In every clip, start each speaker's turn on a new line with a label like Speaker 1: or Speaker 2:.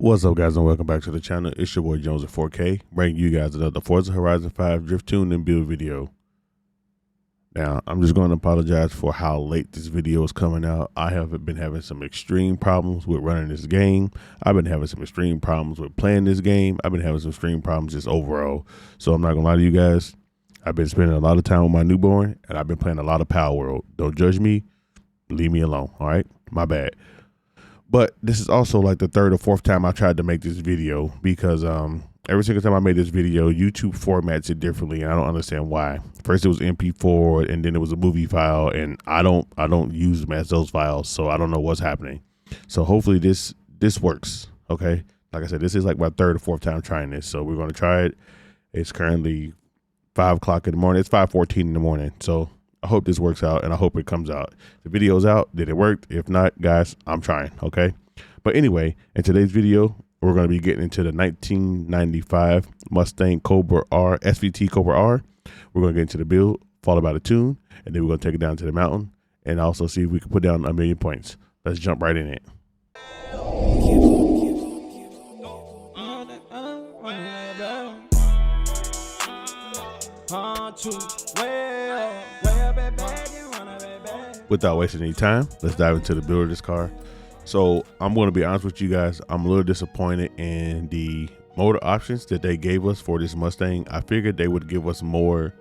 Speaker 1: What's up, guys, and welcome back to the channel. It's your boy Jones at 4K, bringing you guys another Forza Horizon 5 drift tune and build video. Now, I'm just going to apologize for how late this video is coming out. I have been having some extreme problems with running this game. I've been having some extreme problems with playing this game. I've been having some extreme problems just overall. So I'm not going to lie to you guys. I've been spending a lot of time with my newborn, and I've been playing a lot of Power World. Don't judge me. Leave me alone, all right? My bad. But this is also like the third or fourth time I tried to make this video because every single time I made this video, YouTube formats it differently, and I don't understand why. First it was MP4, and then it was a movie file, and I don't use them as those files, so I don't know what's happening. So hopefully this works. Okay, like I said, this is like my third or fourth time trying this, so we're gonna try it. It's currently 5 o'clock in the morning. It's 5:14 in the morning, so I hope this works out, and I hope it comes out. The video's out. Did it work? If not, guys, I'm trying, okay? But anyway, in today's video, we're going to be getting into the 1995 Mustang Cobra R, SVT Cobra R. We're going to get into the build, followed by the tune, and then we're going to take it down to the mountain, and also see if we can put down 1,000,000 points. Let's jump right in it. Without wasting any time, let's dive into the build of this car. So I'm going to be honest with you guys. I'm a little disappointed in the motor options that they gave us for this Mustang. I figured they would give us more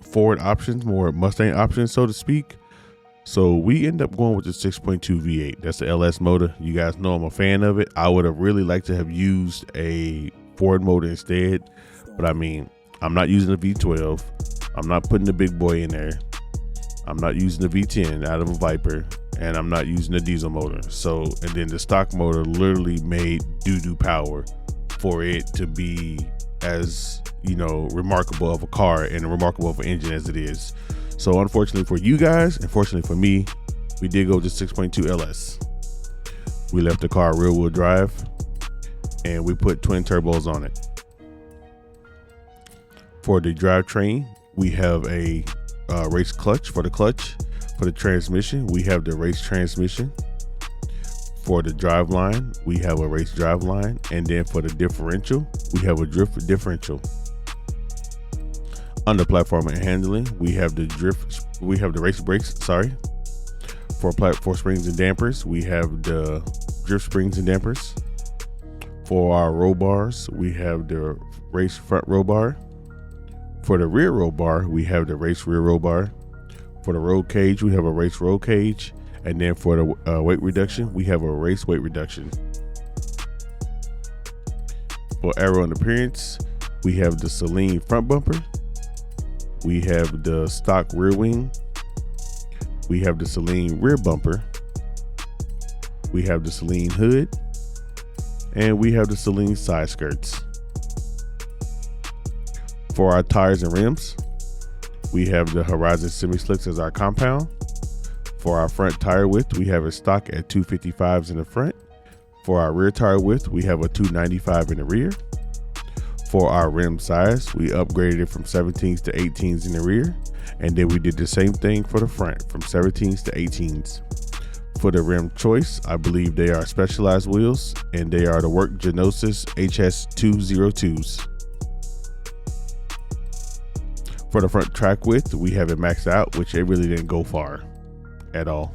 Speaker 1: Ford options, more Mustang options, so to speak. So we end up going with the 6.2 V8. That's the LS motor. You guys know I'm a fan of it. I would have really liked to have used a Ford motor instead, but I mean, I'm not using a V12. I'm not putting the big boy in there. I'm not using the V10 out of a Viper, and I'm not using the diesel motor. So, and then the stock motor literally made doo-doo power for it to be as, you know, remarkable of a car and remarkable of an engine as it is. So unfortunately for you guys, unfortunately for me, we did go to 6.2 LS. We left the car rear wheel drive, and we put twin turbos on it. For the drivetrain, we have a race clutch for the clutch. For the transmission, we have the race transmission. For the drive line, we have a race drive line, and then for the differential, we have a drift differential. Under platform and handling, we have the race brakes. Sorry. For springs and dampers, we have the drift springs and dampers. For our roll bars, we have the race front roll bar. For the rear roll bar, we have the race rear roll bar. For the roll cage, we have a race roll cage. And then for the weight reduction, we have a race weight reduction. For aero and appearance, we have the Celine front bumper. We have the stock rear wing. We have the Celine rear bumper. We have the Celine hood. And we have the Celine side skirts. For our tires and rims, we have the Horizon Semi-Slicks as our compound. For our front tire width, we have a stock at 255s in the front. For our rear tire width, we have a 295 in the rear. For our rim size, we upgraded it from 17s to 18s in the rear. And then we did the same thing for the front, from 17s to 18s. For the rim choice, I believe they are Specialized wheels, and they are the Work Genosis HS202s. For the front track width, we have it maxed out, which it really didn't go far at all.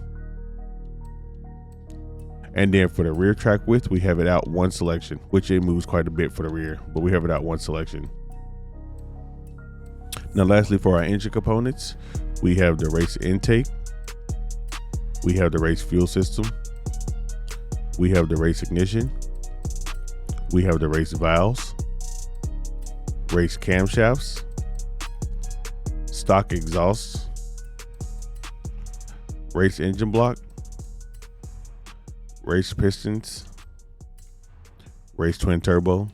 Speaker 1: And then for the rear track width, we have it out one selection, which it moves quite a bit for the rear, but we have it out one selection. Now lastly, for our engine components, we have the race intake. We have the race fuel system. We have the race ignition. We have the race valves, race camshafts, stock exhausts, race engine block, race pistons, race twin turbo,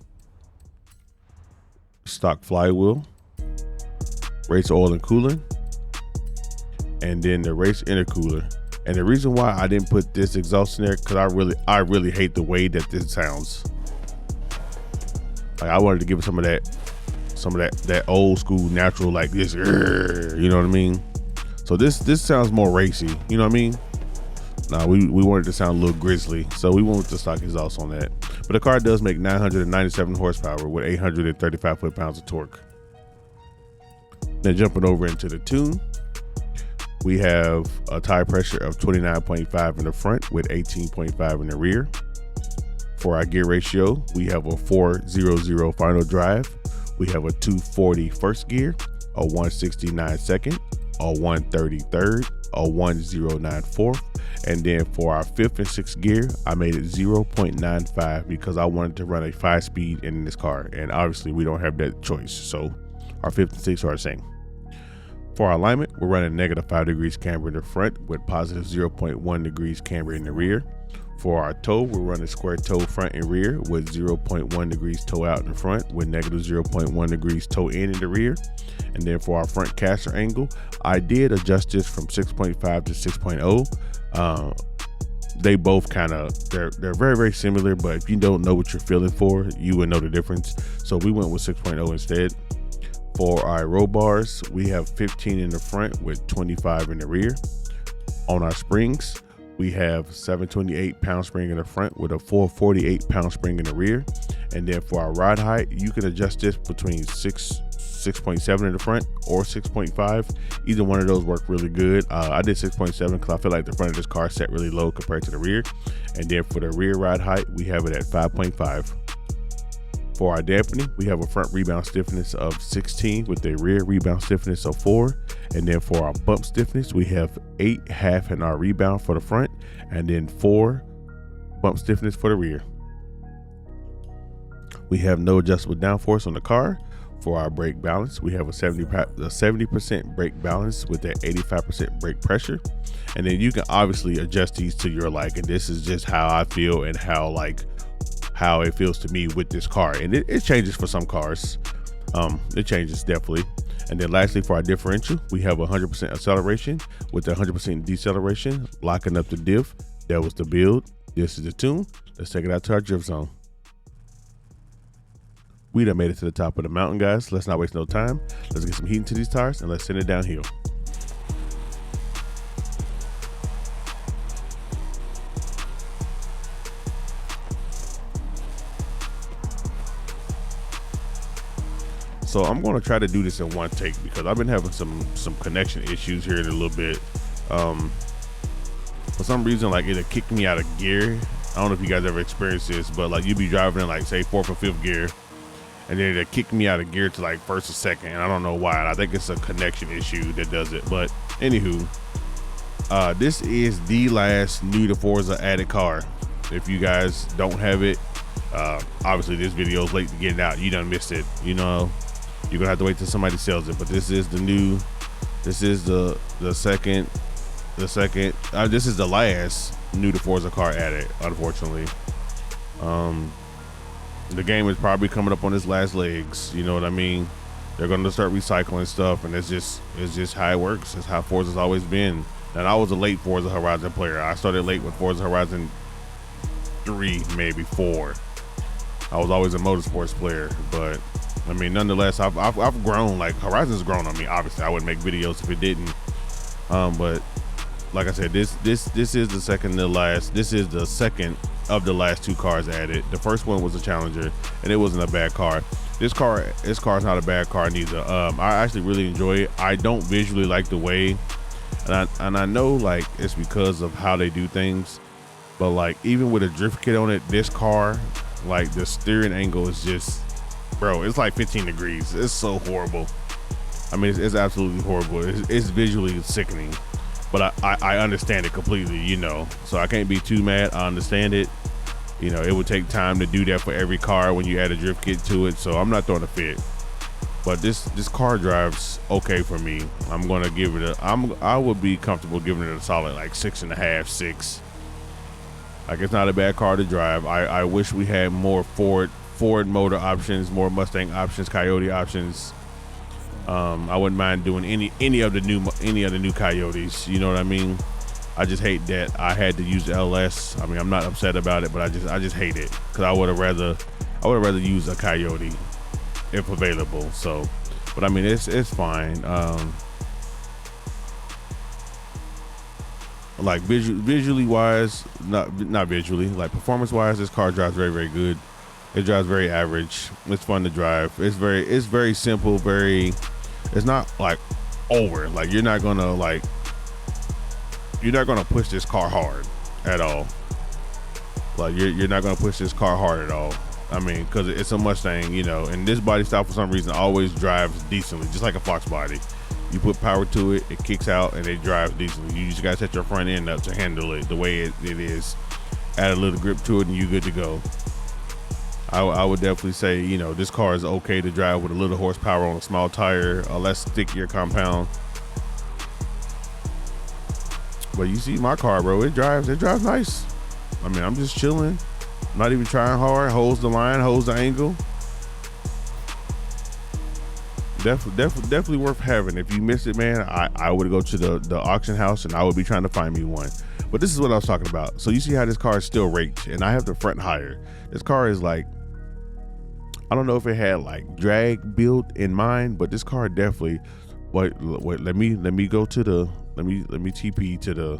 Speaker 1: stock flywheel, race oil and coolant, and then the race intercooler. And the reason why I didn't put this exhaust in there, because I really hate the way that this sounds. Like, I wanted to give it some of that old school natural, like this, you know what I mean? So this sounds more racy, you know what I mean? Now we wanted to sound a little grizzly, so we went with the stock exhaust on that. But the car does make 997 horsepower with 835 foot-pounds of torque. Now jumping over into the tune, we have a tire pressure of 29.5 in the front with 18.5 in the rear. For our gear ratio, we have a 400 final drive. We have a 240 first gear, a 169 second, a 130 third, a 109 fourth. And then for our fifth and sixth gear, I made it 0.95 because I wanted to run a 5-speed in this car. And obviously we don't have that choice. So our fifth and sixth are the same. For our alignment, we're running -5 degrees camber in the front with positive 0.1 degrees camber in the rear. For our toe, we're running square toe front and rear with 0.1 degrees toe out in the front with -0.1 degrees toe in the rear. And then for our front caster angle, I did adjust this from 6.5 to 6.0. They both they're very, very similar, but if you don't know what you're feeling for, you would know the difference. So we went with 6.0 instead. For our roll bars, we have 15 in the front with 25 in the rear. On our springs, we have 728 pound spring in the front with a 448 pound spring in the rear. And then for our ride height, you can adjust this between 6.7 in the front or 6.5. Either one of those work really good. I did 6.7 because I feel like the front of this car set really low compared to the rear. And then for the rear ride height, we have it at 5.5. For our dampening, we have a front rebound stiffness of 16 with a rear rebound stiffness of 4. And then for our bump stiffness, we have 8 half in our rebound for the front and then 4 bump stiffness for the rear. We have no adjustable downforce on the car. For our brake balance, we have a 70% brake balance with that 85% brake pressure. And then you can obviously adjust these to your liking. This is just how I feel and how it feels to me with this car. And it changes for some cars. It changes definitely. And then lastly, for our differential, we have 100% acceleration with 100% deceleration, locking up the diff. That was the build. This is the tune. Let's take it out to our drift zone. We done made it to the top of the mountain, guys. Let's not waste no time. Let's get some heat into these tires and let's send it downhill. So I'm going to try to do this in one take because I've been having some connection issues here in a little bit. For some reason, like it'll kick me out of gear. I don't know if you guys ever experienced this, but like you'd be driving in like say 4th or 5th gear, and then it'll kick me out of gear to like 1st or 2nd. And I don't know why. And I think it's a connection issue that does it. But anywho, this is the last new to Forza added car. If you guys don't have it, obviously this video is late to get it out. You done missed it. You know, you're gonna have to wait till somebody sells it. But this is the new. This is the second. This is the last new to Forza car added. Unfortunately, the game is probably coming up on its last legs. You know what I mean? They're gonna start recycling stuff, and it's just how it works. It's how Forza's always been. And I was a late Forza Horizon player. I started late with Forza Horizon 3, maybe 4. I was always a motorsports player, but I mean, nonetheless, I've grown. Like Horizon's grown on me. Obviously, I wouldn't make videos if it didn't. But like I said, this is the second to last. This is the second of the last 2 cars added. The first one was a Challenger, and it wasn't a bad car. This car is not a bad car neither. I actually really enjoy it. I don't visually like the way, and I know like it's because of how they do things, but like even with a drift kit on it, this car, like the steering angle is just, bro, it's like 15 degrees. It's so horrible. I mean, it's absolutely horrible. It's visually sickening, but I understand it completely, you know, so I can't be too mad. I understand it. You know, it would take time to do that for every car when you add a drift kit to it, so I'm not throwing a fit. But this car drives okay for me. I'm gonna give it I would be comfortable giving it a solid like 6.5, 6. Like, it's not a bad car to drive. I wish we had more Ford motor options, more Mustang options, Coyote options. I wouldn't mind doing any of the new Coyotes. You know what I mean? I just hate that I had to use the LS. I mean, I'm not upset about it, but I just hate it because I would have rather use a Coyote if available. So, but I mean, it's fine. like visually wise, not visually, like performance wise, this car drives very, very good. It drives very average. It's fun to drive. It's very simple. It's not like over. Like you're not gonna push this car hard at all. Like you're not gonna push this car hard at all. I mean, because it's a Mustang, you know, and this body style for some reason always drives decently, just like a Fox body. You put power to it, it kicks out, and it drives decently. You just gotta set your front end up to handle it the way it is. Add a little grip to it, and you're good to go. I would definitely say, you know, this car is okay to drive with a little horsepower on a small tire, a less stickier compound. But you see my car, bro, it drives nice. I mean, I'm just chilling. Not even trying hard. Holds the line, holds the angle. Definitely worth having. If you missed it, man, I would go to the auction house and I would be trying to find me one. But this is what I was talking about. So you see how this car is still raked, and I have the front higher. This car is like, I don't know if it had like drag built in mind, but this car definitely. Wait. Let me go to the. Let me TP to the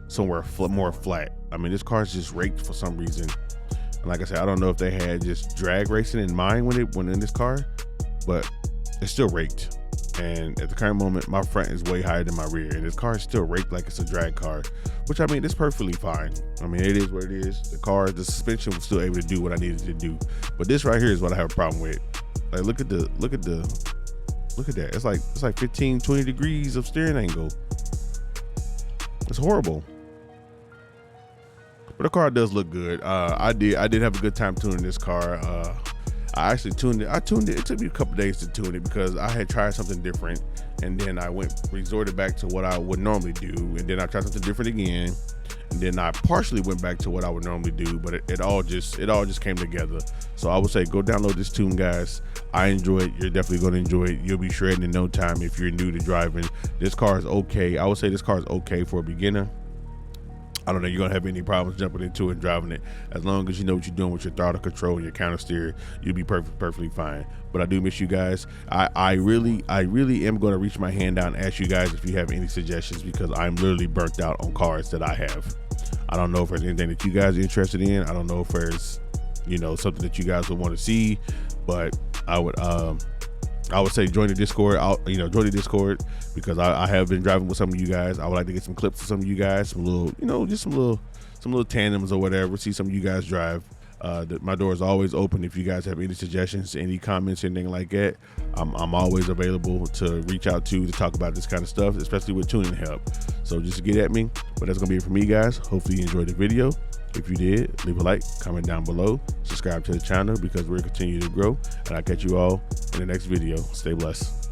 Speaker 1: somewhere more flat. I mean, this car is just raked for some reason. And like I said, I don't know if they had just drag racing in mind when in this car, but it's still raked. And at the current moment, my front is way higher than my rear, and this car is still raked like it's a drag car, which I mean, it's perfectly fine. I mean, it is what it is. The suspension was still able to do what I needed to do, but this right here is what I have a problem with. Like, look at that. It's like 15, 20 degrees of steering angle. It's horrible. But the car does look good. I did have a good time tuning this car. I actually tuned it. It took me a couple days to tune it because I had tried something different, and then I resorted back to what I would normally do, and then I tried something different again, and then I partially went back to what I would normally do, but it all just came together. So I would say go download this tune, guys. I enjoy it. You're definitely going to enjoy it. You'll be shredding in no time if you're new to driving. This car is okay. I would say this car is okay for a beginner. I don't know you're gonna have any problems jumping into it and driving it. As long as you know what you're doing with your throttle control and your counter steer, you'll be perfectly fine. But I do miss you guys. I really am gonna reach my hand out and ask you guys if you have any suggestions, because I'm literally burnt out on cars that I have. I don't know if there's anything that you guys are interested in. I don't know if there's, you know, something that you guys would want to see, but I would say join the Discord. Join the Discord, because I have been driving with some of you guys. I would like to get some clips of some of you guys, some little tandems or whatever. See some of you guys drive. My door is always open if you guys have any suggestions, any comments, anything like that. I'm always available to reach out to talk about this kind of stuff, especially with tuning help. So just get at me. But that's gonna be it for me, guys. Hopefully you enjoyed the video. If you did, leave a like, comment down below, subscribe to the channel, because we're continuing to grow, and I'll catch you all in the next video. Stay blessed.